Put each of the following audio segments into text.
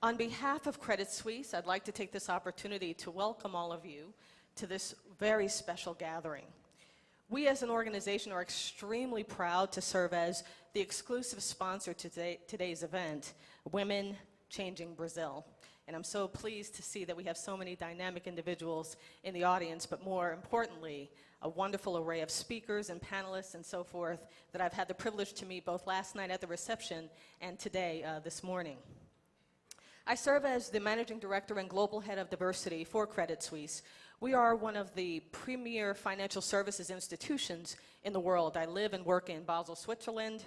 On behalf of Credit Suisse, I'd like to take this opportunity to welcome all of you to this very special gathering. We as an organization are extremely proud to serve as the exclusive sponsor to today's event, Women Changing Brazil. And I'm so pleased to see that we have so many dynamic individuals in the audience, but more importantly, a wonderful array of speakers and panelists and so forth that I've had the privilege to meet both last night at the reception and today, this morning. I serve as the Managing Director and Global Head of Diversity for Credit Suisse. We are one of the premier financial services institutions in the world. I live and work in Basel, Switzerland,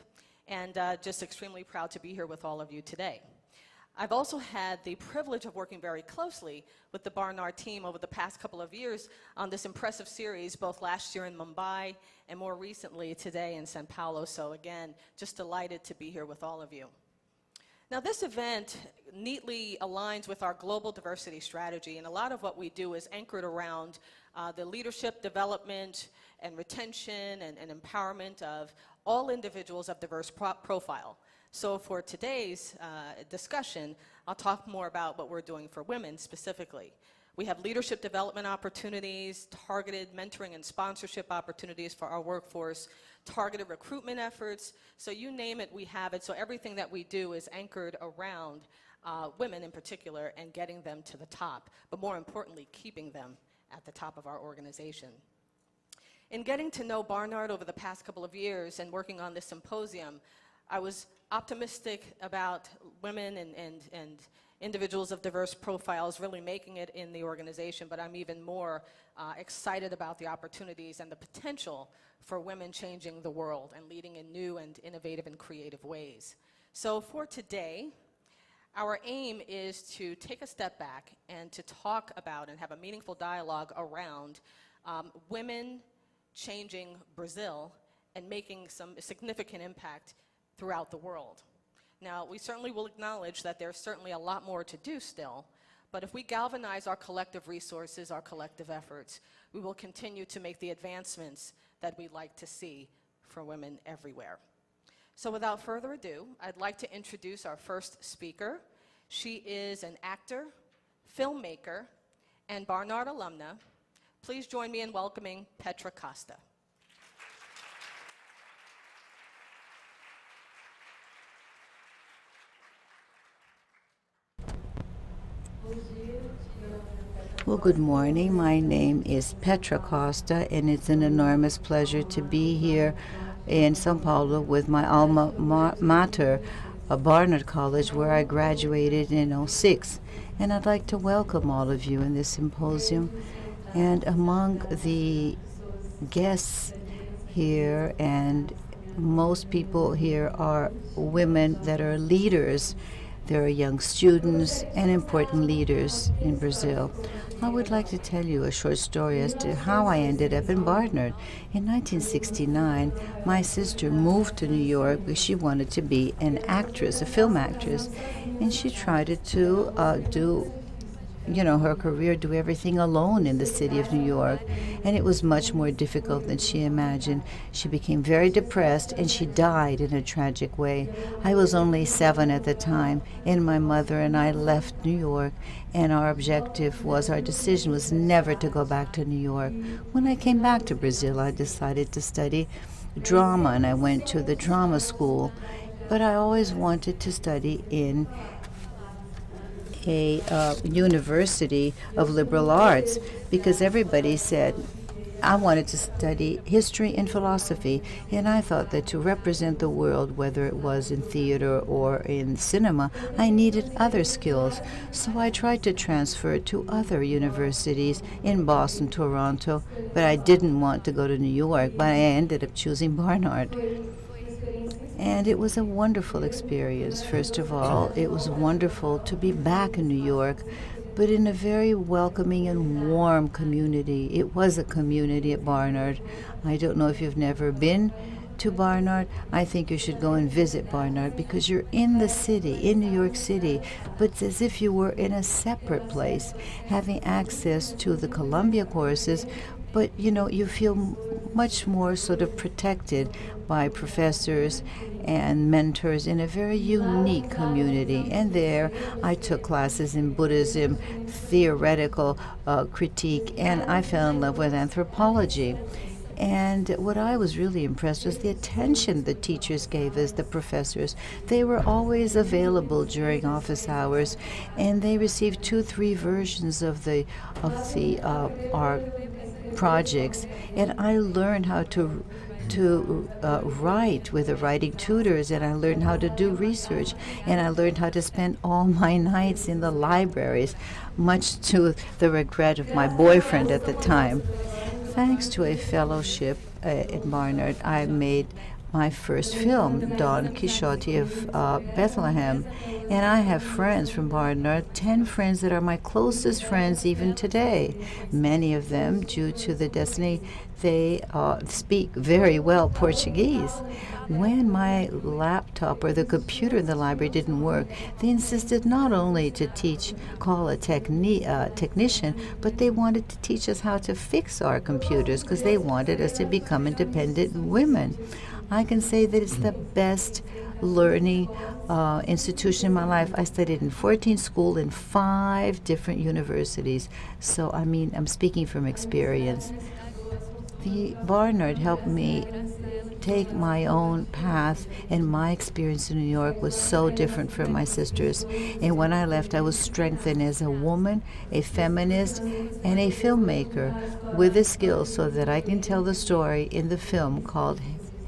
and just extremely proud to be here with all of you today. I've also had the privilege of working very closely with the Barnard team over the past couple of years on this impressive series, both last year in Mumbai and more recently today in Sao Paulo. So again, just delighted to be here with all of you. Now, this event neatly aligns with our global diversity strategy, and a lot of what we do is anchored around the leadership, development, and retention and empowerment of all individuals of diverse profile. So for today's discussion, I'll talk more about what we're doing for women specifically. We have leadership development opportunities, targeted mentoring and sponsorship opportunities for our workforce, targeted recruitment efforts. So you name it, we have it. So everything that we do is anchored around women in particular and getting them to the top, but more importantly, keeping them at the top of our organization. In getting to know Barnard over the past couple of years and working on this symposium, I was optimistic about women and individuals of diverse profiles really making it in the organization, but I'm even more excited about the opportunities and the potential for women changing the world and leading in new and innovative and creative ways. So for today, our aim is to take a step back and to talk about and have a meaningful dialogue around women changing Brazil and making some significant impact throughout the world. Now, we certainly will acknowledge that there's certainly a lot more to do still, but if we galvanize our collective resources, our collective efforts, we will continue to make the advancements that we'd like to see for women everywhere. So without further ado, I'd like to introduce our first speaker. She is an actor, filmmaker, and Barnard alumna. Please join me in welcoming Petra Costa. Well, good morning. My name is Petra Costa, and it's an enormous pleasure to be here in Sao Paulo with my alma mater, Barnard College, where I graduated in '06. And I'd like to welcome all of you in this symposium. And among the guests here, and most people here are women that are leaders. There are young students and important leaders in Brazil. I would like to tell you a short story as to how I ended up in Barnard. In 1969, my sister moved to New York because she wanted to be an actress, a film actress, and she tried to do her career, do everything alone in the city of New York. And it was much more difficult than she imagined. She became very depressed and she died in a tragic way. I was only 7 at the time, and my mother and I left New York, and our decision was never to go back to New York. When I came back to Brazil, I decided to study drama, and I went to the drama school. But I always wanted to study in a university of liberal arts, because everybody said I wanted to study history and philosophy, and I thought that to represent the world, whether it was in theater or in cinema, I needed other skills. So I tried to transfer to other universities in Boston, Toronto, but I didn't want to go to New York, but I ended up choosing Barnard. And it was a wonderful experience. First of all, it was wonderful to be back in New York, but in a very welcoming and warm community. It was a community at Barnard. I don't know if you've never been to Barnard. I think you should go and visit Barnard, because you're in the city, in New York City, but it's as if you were in a separate place, having access to the Columbia courses, but you feel much more sort of protected by professors and mentors in a very unique community. And there I took classes in Buddhism, theoretical critique, and I fell in love with anthropology. And what I was really impressed was the attention the teachers gave us, the professors. They were always available during office hours, and they received 2-3 versions of our projects. And I learned how to write with the writing tutors, and I learned how to do research, and I learned how to spend all my nights in the libraries, much to the regret of my boyfriend at the time. Thanks to a fellowship at Barnard, I made my first film, Don Quixote of Bethlehem. And I have friends from Barnard, 10 friends that are my closest friends even today. Many of them, due to the destiny, they speak very well Portuguese. When my laptop or the computer in the library didn't work, they insisted not only to call a technician, but they wanted to teach us how to fix our computers because they wanted us to become independent women. I can say that it's the best learning institution in my life. I studied in 14 schools in 5 different universities. So, I mean, I'm speaking from experience. The Barnard helped me take my own path, and my experience in New York was so different from my sisters. And when I left, I was strengthened as a woman, a feminist, and a filmmaker with the skills so that I can tell the story in the film called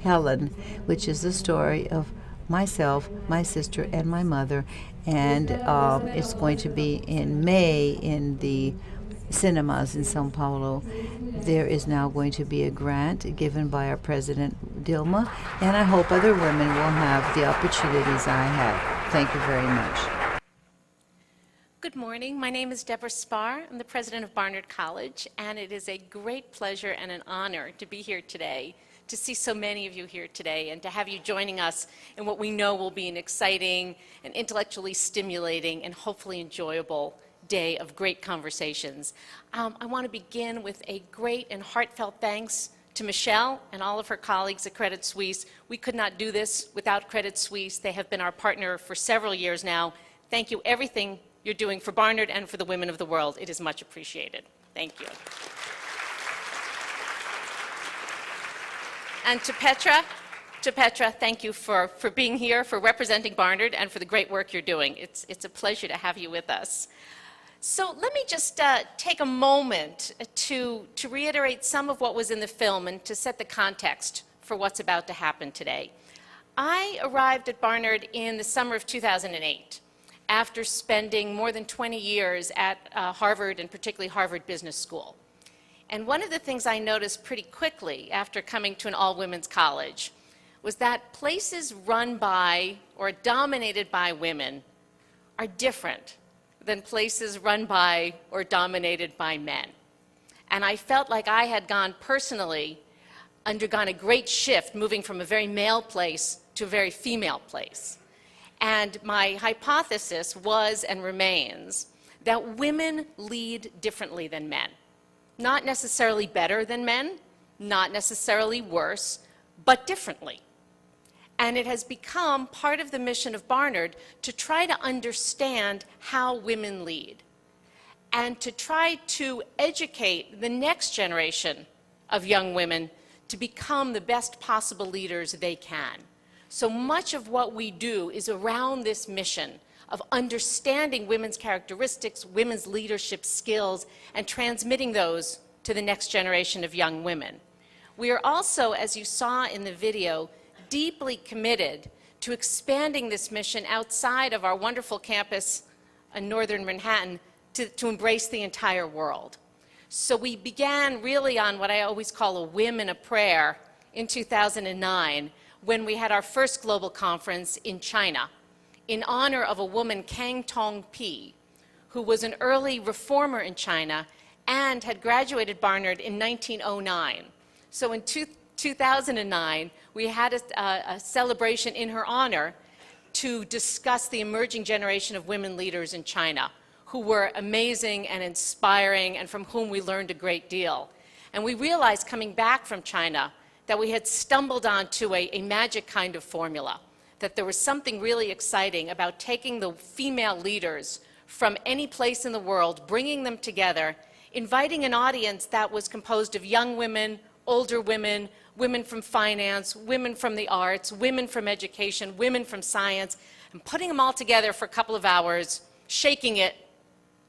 Helen, which is the story of myself, my sister, and my mother. And it's going to be in May in the cinemas in Sao Paulo. There is now going to be a grant given by our president, Dilma, and I hope other women will have the opportunities I had. Thank you very much. Good morning. My name is Deborah Spar. I'm the president of Barnard College, and it is a great pleasure and an honor to be here today, to see so many of you here today, and to have you joining us in what we know will be an exciting and intellectually stimulating and hopefully enjoyable day of great conversations. I want to begin with a great and heartfelt thanks to Michelle and all of her colleagues at Credit Suisse. We could not do this without Credit Suisse. They have been our partner for several years now. Thank you everything you're doing for Barnard and for the women of the world. It is much appreciated. Thank you. And to Petra, thank you for being here, for representing Barnard, and for the great work you're doing. It's a pleasure to have you with us. So let me just take a moment to reiterate some of what was in the film and to set the context for what's about to happen today. I arrived at Barnard in the summer of 2008 after spending more than 20 years at Harvard, and particularly Harvard Business School. And one of the things I noticed pretty quickly after coming to an all-women's college was that places run by or dominated by women are different than places run by or dominated by men. And I felt like I had undergone a great shift, moving from a very male place to a very female place. And my hypothesis was and remains that women lead differently than men. Not necessarily better than men, not necessarily worse, but differently. And it has become part of the mission of Barnard to try to understand how women lead and to try to educate the next generation of young women to become the best possible leaders they can. So much of what we do is around this mission of understanding women's characteristics, women's leadership skills, and transmitting those to the next generation of young women. We are also, as you saw in the video, deeply committed to expanding this mission outside of our wonderful campus in northern Manhattan to embrace the entire world. So we began really on what I always call a whim and a prayer in 2009 when we had our first global conference in China in honor of a woman, Kang Tong-pi, who was an early reformer in China and had graduated Barnard in 1909. So in 2009, we had a celebration in her honor to discuss the emerging generation of women leaders in China who were amazing and inspiring and from whom we learned a great deal. And we realized coming back from China that we had stumbled onto a magic kind of formula. that there was something really exciting about taking the female leaders from any place in the world, bringing them together, inviting an audience that was composed of young women, older women, women from finance, women from the arts, women from education, women from science, and putting them all together for a couple of hours, shaking it,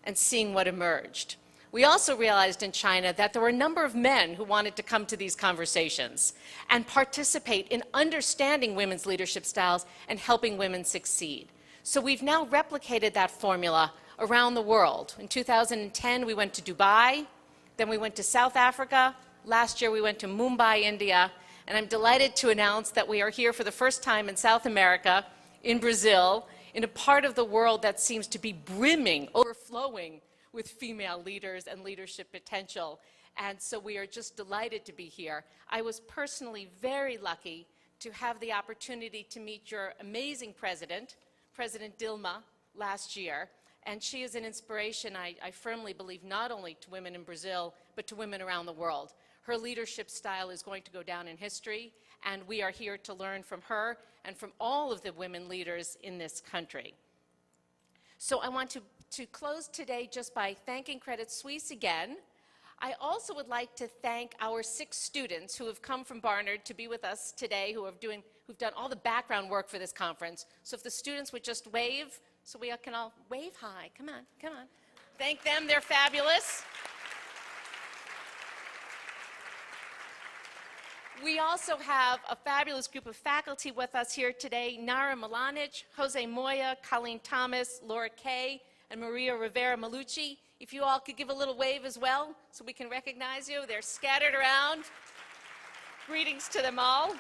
and seeing what emerged. We also realized in China that there were a number of men who wanted to come to these conversations and participate in understanding women's leadership styles and helping women succeed. So we've now replicated that formula around the world. In 2010, we went to Dubai, then we went to South Africa. Last year, we went to Mumbai, India, and I'm delighted to announce that we are here for the first time in South America, in Brazil, in a part of the world that seems to be brimming, overflowing with female leaders and leadership potential. And so we are just delighted to be here. I was personally very lucky to have the opportunity to meet your amazing president, President Dilma, last year. And she is an inspiration, I firmly believe, not only to women in Brazil, but to women around the world. Her leadership style is going to go down in history, and we are here to learn from her and from all of the women leaders in this country. So I want to close today just by thanking Credit Suisse again. I also would like to thank our 6 students who have come from Barnard to be with us today, who've done all the background work for this conference. So if the students would just wave, so we can all wave hi. Come on, come on. Thank them, they're fabulous. We also have a fabulous group of faculty with us here today: Nara Milanic, Jose Moya, Colleen Thomas, Laura Kay, and Maria Rivera Malucci. If you all could give a little wave as well so we can recognize you. They're scattered around. Greetings to them all.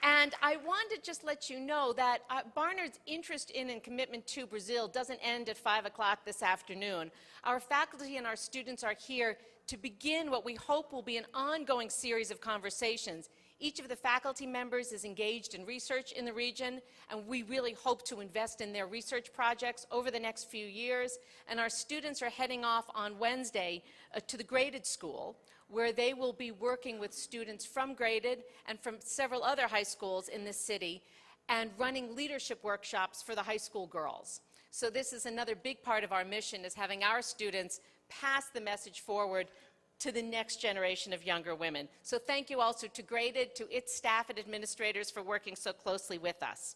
And I want to just let you know that Barnard's interest in and commitment to Brazil doesn't end at 5 o'clock this afternoon. Our faculty and our students are here to begin what we hope will be an ongoing series of conversations. Each of the faculty members is engaged in research in the region, and we really hope to invest in their research projects over the next few years. And our students are heading off on Wednesday to the Graded School, where they will be working with students from Graded and from several other high schools in this city and running leadership workshops for the high school girls. So this is another big part of our mission, is having our students pass the message forward to the next generation of younger women. So thank you also to Graded, to its staff and administrators for working so closely with us.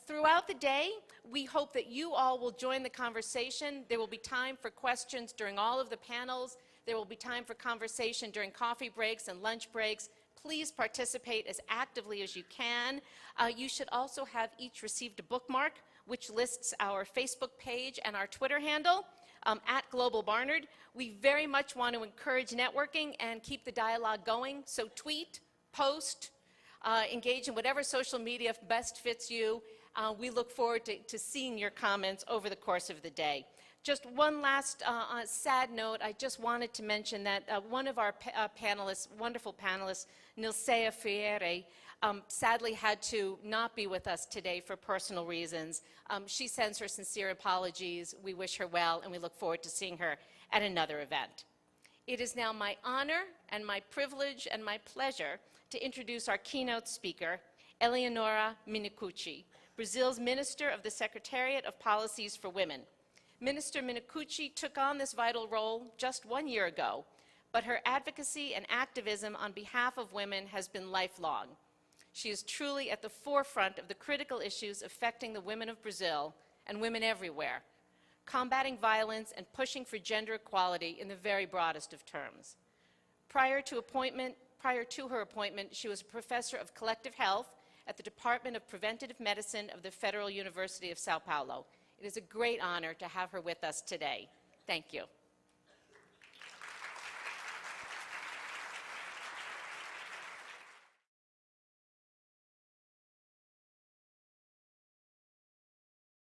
Throughout the day, we hope that you all will join the conversation. There will be time for questions during all of the panels. There will be time for conversation during coffee breaks and lunch breaks. Please participate as actively as you can. You should also have each received a bookmark which lists our Facebook page and our Twitter handle at Global Barnard. We very much want to encourage networking and keep the dialogue going. So tweet, post, engage in whatever social media best fits you. We look forward to seeing your comments over the course of the day. Just one last sad note, I just wanted to mention that one of our panelists, wonderful panelists, Nilcea Freire, sadly had to not be with us today for personal reasons. She sends her sincere apologies. We wish her well, and we look forward to seeing her at another event. It is now my honor and my privilege and my pleasure to introduce our keynote speaker, Eleonora Minicucci, Brazil's Minister of the Secretariat of Policies for Women. Minister Minicucci took on this vital role just 1 year ago, but her advocacy and activism on behalf of women has been lifelong. She is truly at the forefront of the critical issues affecting the women of Brazil and women everywhere, combating violence and pushing for gender equality in the very broadest of terms. Prior to her appointment, she was a professor of collective health at the Department of Preventative Medicine of the Federal University of Sao Paulo. It is a great honor to have her with us today. Thank you.